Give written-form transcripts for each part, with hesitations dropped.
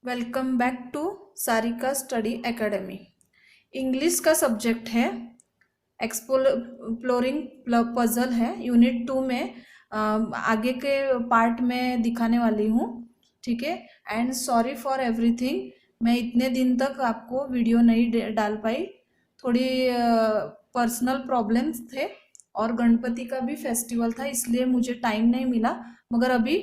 Welcome back to Sarika study academy. English का subject है, exploring puzzle है। यूनिट 2 में आगे के पार्ट में दिखाने वाली हूँ, ठीक है। एंड सॉरी फॉर एवरीथिंग, मैं इतने दिन तक आपको वीडियो नहीं डाल पाई, थोड़ी पर्सनल प्रॉब्लम्स थे और गणपति का भी फेस्टिवल था, इसलिए मुझे टाइम नहीं मिला। मगर अभी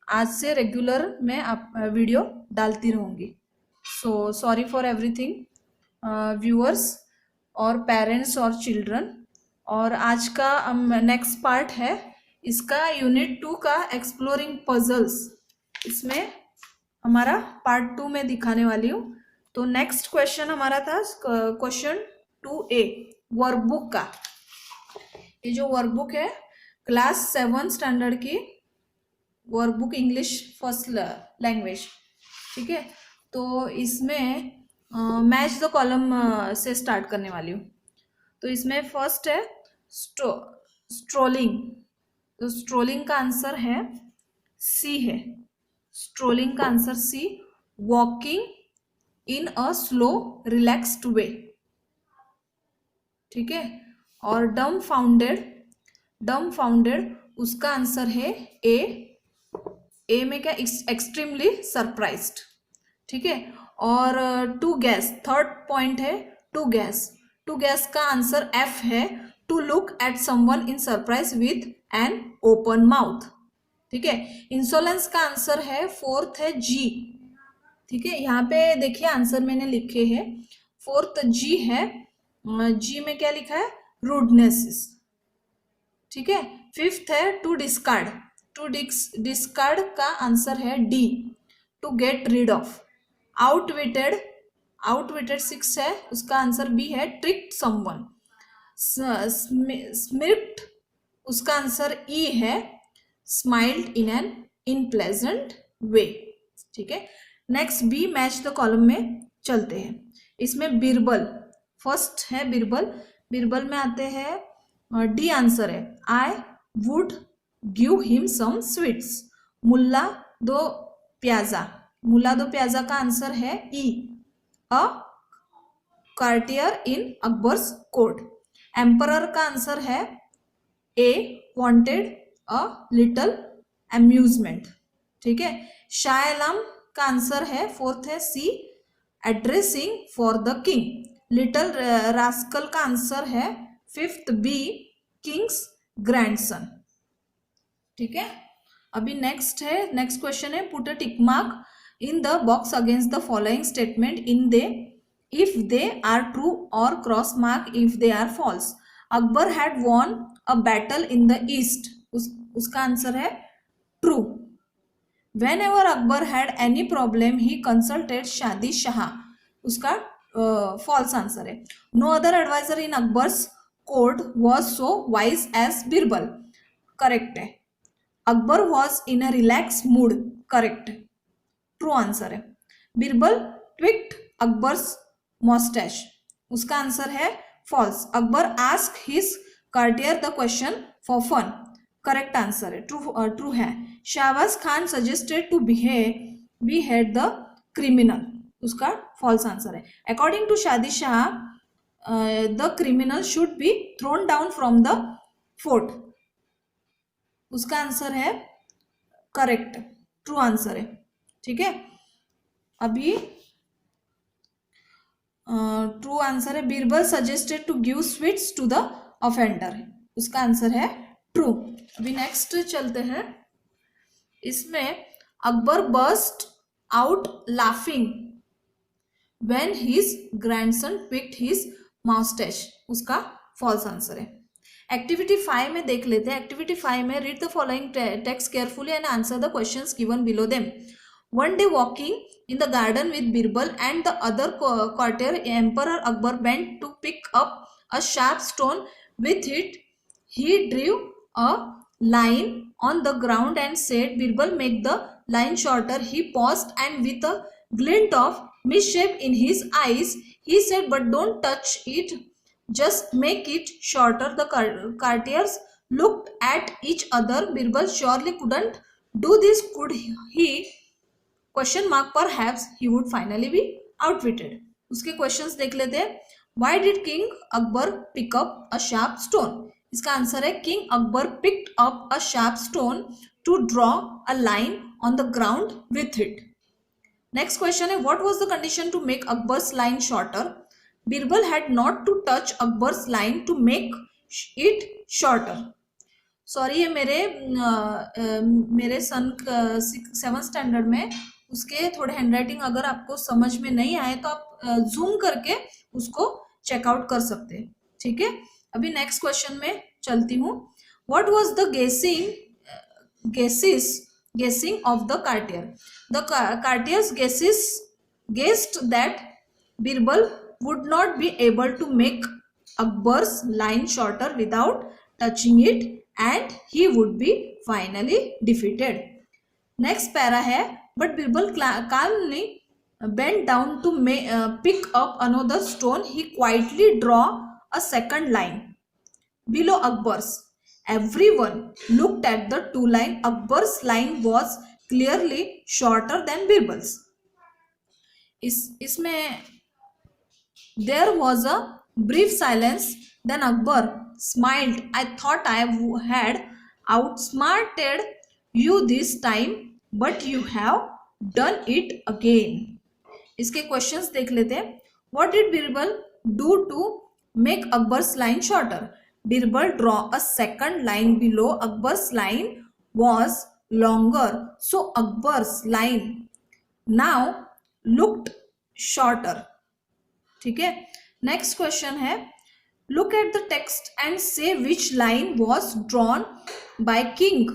आज से रेगुलर मैं आप वीडियो डालती रहूँगी। So sorry for everything viewers और पेरेंट्स और चिल्ड्रन। और आज का नेक्स्ट पार्ट है इसका, यूनिट 2 का एक्सप्लोरिंग पजल्स। इसमें हमारा पार्ट 2 में दिखाने वाली हूँ। तो नेक्स्ट क्वेश्चन हमारा था क्वेश्चन 2A वर्कबुक का। ये जो वर्कबुक है क्लास 7 स्टैंडर्ड की वर्कबुक, इंग्लिश फर्स्ट लैंग्वेज, ठीक है। तो इसमें मैच द कॉलम से स्टार्ट करने वाली हूँ। तो इसमें फर्स्ट है स्ट्रोलिंग। तो स्ट्रोलिंग का आंसर है सी है। स्ट्रोलिंग का answer C. Walking in a slow relaxed way, ठीक है। और डम फाउंडेड उसका आंसर है ए में क्या, एक्सट्रीमली सरप्राइज्ड, ठीक है। और टू गैस, थर्ड पॉइंट है टू गैस का आंसर एफ है। To look at someone in surprise with an open mouth, ठीक है। इंसोलेंस का आंसर है फोर्थ है जी, ठीक है। यहाँ पे देखिए आंसर मैंने लिखे हैं, फोर्थ जी है। जी में क्या लिखा है, रूडनेस, ठीक है। फिफ्थ है टू डिस्कार्ड। टू डिस्कार्ड का आंसर है D, to get rid of. Outwitted 6 है, उसका आंसर बी है, ट्रिक समवन। स्मिर्ट उसका आंसर ई है, स्माइल्ड इन एन इनप्लेजेंट वे, ठीक है। Next B match the column में चलते हैं। इसमें बिरबल फर्स्ट है। बिरबल में आते हैं, डी आंसर है, I would give him some sweets. Mulla Do Piaza का आंसर है E, a courtier in Akbar's court. Emperor का आंसर है A, wanted a little amusement, ठीक है। शाह आलम का आंसर है फोर्थ है C, addressing for the king. Little rascal का आंसर है फिफ्थ बी, किंग्स ग्रैंडसन, ठीक है। अभी नेक्स्ट क्वेश्चन है, put a tick mark in the box against the following statement in they if they are true और cross mark if they are false. Akbar had won a battle in the east, उसका answer है true. Whenever Akbar had any problem, he consulted Shadi Shah, उसका false answer है। No other adviser in Akbar's court was so wise as Birbal, correct है। Akbar was in a relax mood, correct, true answer है। Birbal tweaked Akbar's moustache, उसका answer है false. Akbar ask his courtier the question for fun, correct answer है, true है। Shahbaz Khan suggested to behead the criminal, उसका false answer है। According to Shadi Shah the criminal should be thrown down from the fort, उसका answer है correct, true answer है, ठीक है। अभी ट्रू आंसर है, Birbal suggested to give sweets to the offender, उसका आंसर है ट्रू। अभी नेक्स्ट चलते हैं। इसमें Akbar burst out laughing when his grandson picked his moustache, उसका फॉल्स आंसर है। एक्टिविटी 5 में देख लेते हैं। एक्टिविटी 5 में read the following text carefully and answer the questions given below them. One day walking in the garden with Birbal and the other courtier, Emperor Akbar bent to pick up a sharp stone. With it, he drew a line on the ground and said, Birbal, make the line shorter. He paused and with a glint of mischief in his eyes, he said, but don't touch it. Just make it shorter. The courtiers looked at each other. Birbal surely couldn't do this, could he? Question mark perhaps he would finally be outwitted. उसके questions देख लेते हैं। Why did king Akbar pick up a sharp stone? इसका answer है king Akbar picked up a sharp stone to draw a line on the ground with it. Next question है what was the condition to make Akbar's line shorter? Birbal had not to touch Akbar's line to make it shorter. Sorry, ये मेरे सन 7th standard में उसके थोड़े handwriting अगर आपको समझ में नहीं आए तो आप जूम करके उसको चेकआउट कर सकते हैं, ठीक है। अभी नेक्स्ट क्वेश्चन में चलती हूँ। What was the guessing of the courtier? The courtiers guessed that Birbal would not be able to make Akbar's line shorter without touching it and he would be finally defeated. Next para hai, but Birbal calmly bent down to pick up another stone. He quietly draw a second line below Akbar's. Everyone looked at the two line. Akbar's line was clearly shorter than Birbal's. इसमें there was a brief silence. Then Akbar smiled. I thought I had outsmarted you this time, but you have done it again. इसके questions देख लेते हैं। What did Birbal do to make Akbar's line shorter? Birbal draw a second line below. Akbar's line was longer, so Akbar's line now looked shorter. ठीक है। Next question है look at the text and say which line was drawn by king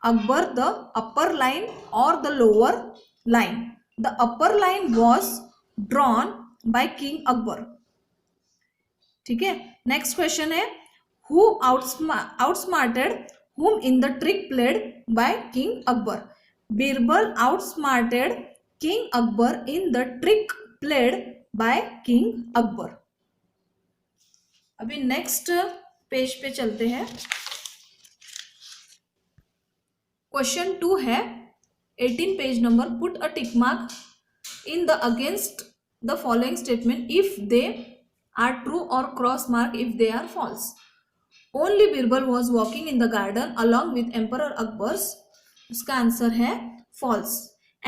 Akbar, the upper line और the lower line? The upper line was drawn by king Akbar, ठीक है। Next question है who outsmarted whom in the trick played by King Akbar? Birbal outsmarted King Akbar in the trick played by King Akbar. अभी next page पे चलते हैं। Question 2 है 18 page number. Put a tick mark in the against the following statement if they are true और cross mark if they are false. Only Birbal was walking in the garden along with Emperor Akbar's. उसका answer है false.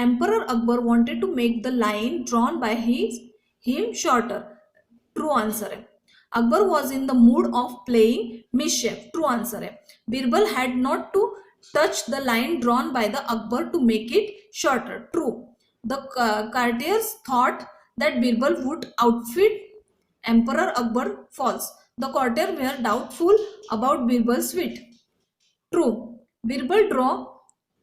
Emperor Akbar wanted to make the line drawn by him shorter. True answer है. Akbar was in the mood of playing mischief. True answer है. Birbal had not to touch the line drawn by the Akbar to make it shorter. True. The courtiers thought that Birbal would outfit Emperor Akbar. False. The courtiers were doubtful about Birbal's wit. True. Birbal drew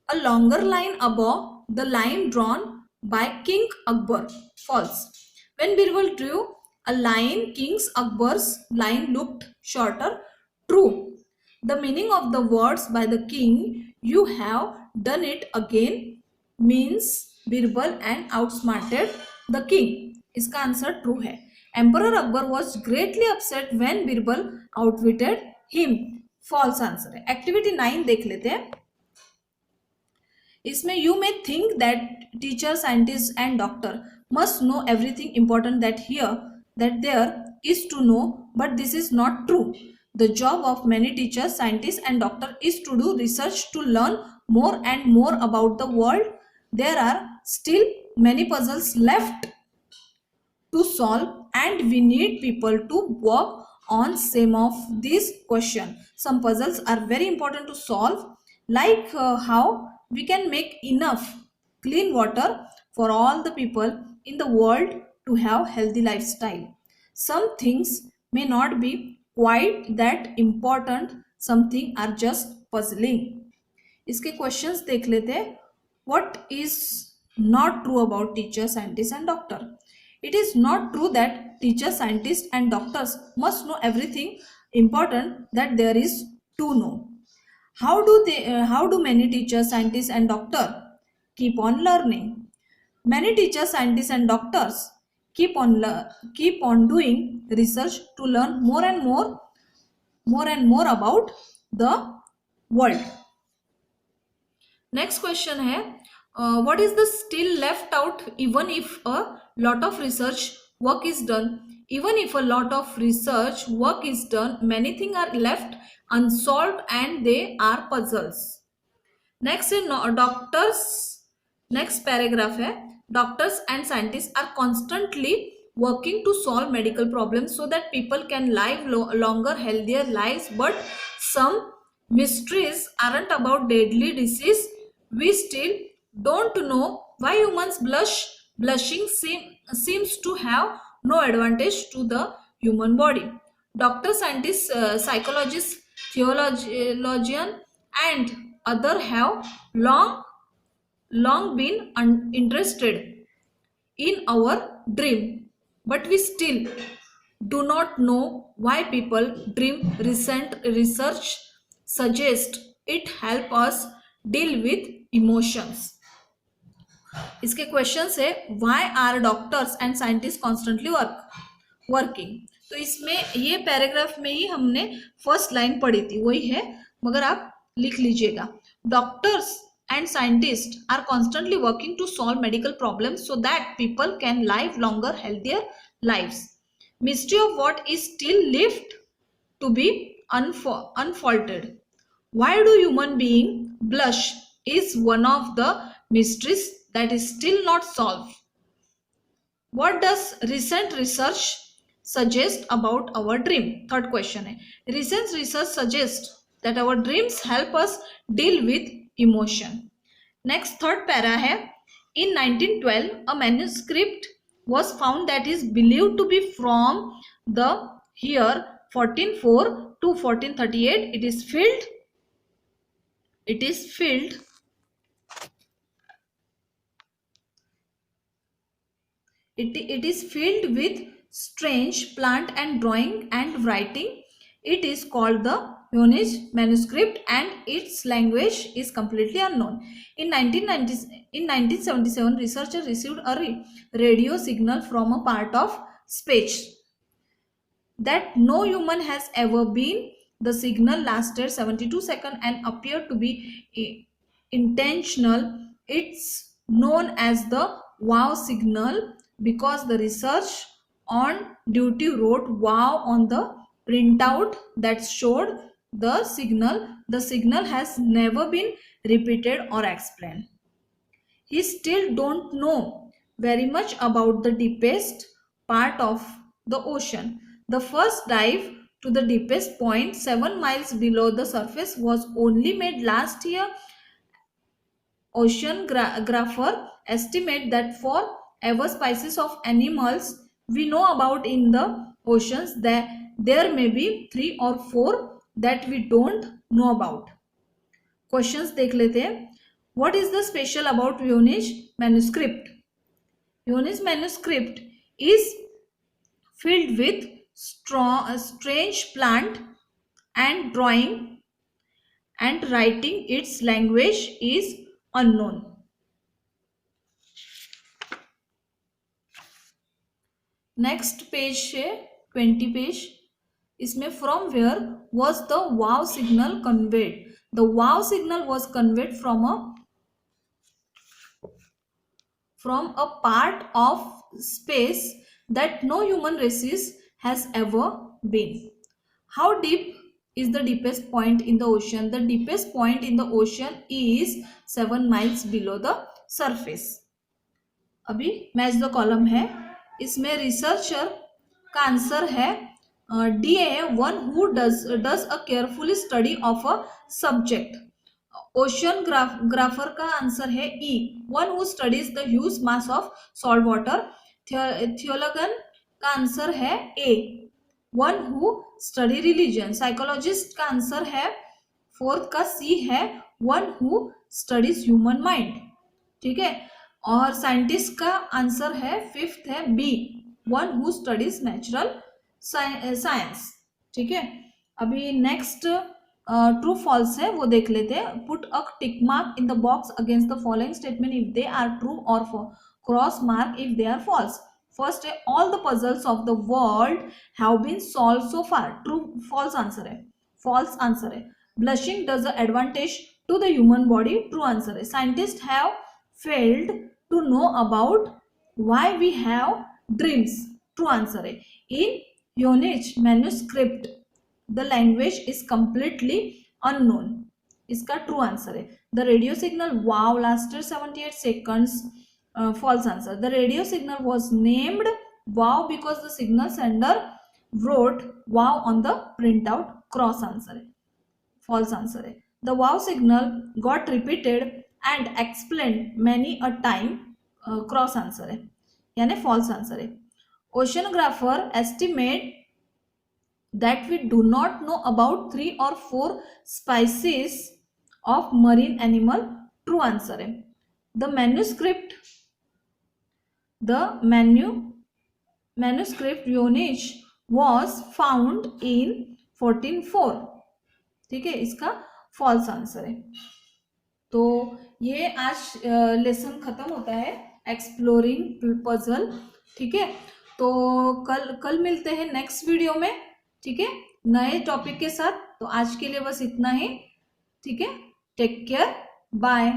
a longer line above the line drawn by King Akbar. False. When Birbal drew a line, King Akbar's line looked shorter. True. The meaning of the words by the king, "You have done it again," means Birbal and outsmarted the king. इसका answer true है। Emperor Akbar was greatly upset when Birbal outwitted him. False answer है। Activity 9 देख लेते हैं। इसमें you may think that teacher, scientist and doctor must know everything important that there is to know, but this is not true. The job of many teachers, scientists and doctor is to do research to learn more and more about the world. There are still many puzzles left to solve and we need people to work on some of these questions. Some puzzles are very important to solve, like how we can make enough clean water for all the people in the world to have healthy lifestyle. Some things may not be quite that important, some things are just puzzling. इसके questions देख लेते हैं। What is not true about teacher, scientist and doctor? It is not true that teachers, scientists and doctors must know everything important that there is to know. How do many teachers, scientists and doctors keep on learning? Many teachers, scientists and doctors keep on doing research to learn more and more about the world. Next question है what is the still left out even if a lot of research work is done? Even if a lot of research work is done, many things are left unsolved and they are puzzles. Next है doctors, next paragraph है, doctors and scientist are constantly working to solve medical problems so that people can live longer, healthier lives. But some mysteries aren't about deadly disease. We still don't know why humans blush. Blushing seems to have no advantage to the human body. Doctor, scientist, psychologist, theologian, and other have long been interested in our dream, but we still do not know why people dream. Recent research suggests it help us deal with emotions. इसके question है why are doctors and scientists constantly working. तो इसमें ये paragraph में ही हमने first line पढ़ी थी, वही है, मगर आप लिख लीजिएगा. Doctors and scientists are constantly working to solve medical problems so that people can live longer, healthier lives. Mystery of what is still left to be unfolded. Why do human beings blush is one of the mysteries that is still not solved. What does recent research suggest about our dream? Third question है, recent research suggests that our dreams help us deal with emotion. Next, third para है, in 1912 a manuscript was found that is believed to be from the year 1404 to 1438. It is filled with strange plant and drawing and writing. It is called the Voynich manuscript and its language is completely unknown. In 1977, researchers received a radio signal from a part of space that no human has ever been. The signal lasted 72 seconds and appeared to be intentional. It's known as the wow signal because the research on duty wrote wow on the printout that showed the signal. The signal has never been repeated or explained. He still don't know very much about the deepest part of the ocean. The first dive to the deepest point 7 miles below the surface was only made last year. Oceanographer estimate that for every species of animals we know about in the oceans, there may be 3 or 4 that we don't know about. Questions देख लेते हैं. What is the special about Voynich manuscript? Voynich manuscript is filled with strange plant and drawing and writing. Its language is unknown. Next page है 20 page. इसमें from where was the wow signal conveyed? The wow signal was conveyed from a part of space that no human race has ever been. How deep is the deepest point in the ocean? The deepest point in the ocean is 7 miles below the surface. अभी match the column है, इसमें researcher का answer है D है, one who does a careful study of a subject. Oceanographer का answer है E, one who studies the huge mass of salt water. Theologian का answer है A, one who study religion. Psychologist का answer है fourth का C है, one who studies human mind. ठीक है, और साइंटिस्ट का आंसर है फिफ्थ है B, one who studies natural science. ठीक है, अभी नेक्स्ट ट्रू फॉल्स है वो देख लेते हैं. Put a tick mark in the box against the following statement if they are true और cross mark if they are false. First है all the puzzles of the world have been solve so far. True false answer है, false answer है. Blushing does a advantage to the human body. True answer है. Scientist have failed to know about why we have dreams. True answer है इन Voynich manuscript the language is completely unknown. इसका true answer है the radio signal wow lasted 78 seconds। False answer. The radio signal was named wow because the signal sender wrote wow on the printout। Cross answer है, false answer है। The wow signal got repeated and explained many a time। Cross answer है यानी false answer है। Oceanographer estimate that we do not know about 3 or 4 species of marine animal। True answer है। The manuscript Voynich was found in 1404। ठीक है, इसका false answer है। तो ये आज लेसन खत्म होता है एक्सप्लोरिंग पजल। ठीक है, तो कल मिलते हैं नेक्स्ट वीडियो में। ठीक है, नए टॉपिक के साथ। तो आज के लिए बस इतना ही। ठीक है, टेक केयर, बाय।